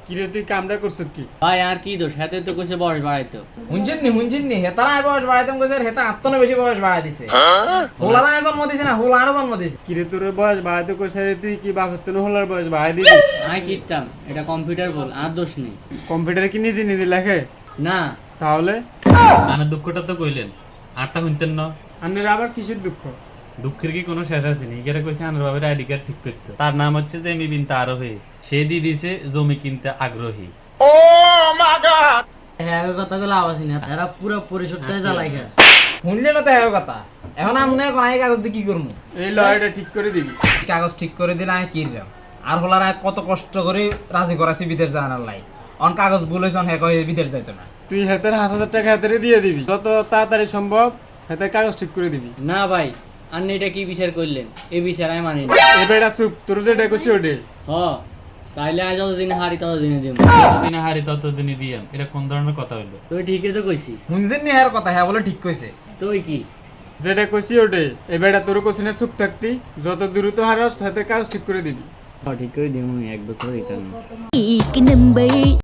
কিরে তুই কামটা করছিস কি? ভাই আর কি দোষ, হাতে তো কইছে বয়স বাড়াইতো। হুনছেন নি হেতারা বয়স বাড়াইতাম কইছে হেতা আত্মনে বেশি বয়স বাড়াই দিছে। হোলারা জন্ম দিছে না, হোলারও জন্ম দিছে। কিরে তোর বয়স বাড়াইতে কইছে রে, তুই কি বাপের তো হলার বয়স বাড়াই দিবি? আই কিপটাম, এটা কম্পিউটার বল, আর দোষ নেই। কম্পিউটারে কি নিজে নিজে লেখে? না তাহলে আমার দুঃখটা তো কইলেন, আরটা শুনতেন না। আনের আবার কিসের দুঃখ? দুঃখের কি কোনো শেষ আছে নি? এখানে কইছে আনার বাবার আইডি কার্ড ঠিক করতে, তার নাম হচ্ছে জেমি বিনতে আরোহী। সে দিয়ে দিছে জমি কিনতে আগ্রহী। হ্যাঁ কথাগুলো আওয়াজ না, এরা পুরো পরিষদটাই জ্বালাই খায়। শুনলে না তো হ্যাঁ কথা। এখন আমনে এখন এই কাগজ দিয়ে কি করবো? এই লয়টা ঠিক করে দিবি। কাগজ ঠিক করে দিলে আমি কি দিলাম? আর হোলারা কত কষ্ট করে রাজি করাছি বিদেশ জানার লাই। অন কাগজ বলেছেন হ্যাঁ কয়ে বিদেশ যাইতো না। তুই হাতের 5,000 টাকা হাতে দিয়ে দিবি, যত তাড়াতাড়ি সম্ভব হাতের কাগজ ঠিক করে দিবি। না ভাই, আপনি এটা কি বিচার করলেন? এই বিচার আমি মানি না। এই বেটা চুপ, তোর যেটা কইছি ওটাই। হ, তাইলে আজ যতদিন হারি ততদিনে দিব। যতদিনে হারি ততদিনই দিয়াম, এটা কোন ধরনের কথা হইলো? তুই ঠিকই তো কইছি। শুনছেন নি হ্যাঁ কথা, হ্যাঁ বলে ঠিক কইছে। তুই কি যেটা কইছি ওটাই। এই বেটা তোর কইছি না চুপ থাকতি, যত দ্রুত হারাস হাতের কাগজ ঠিক করে দিবি। ঠিক করে দিব, এক বছর দিতাম। एक नंबर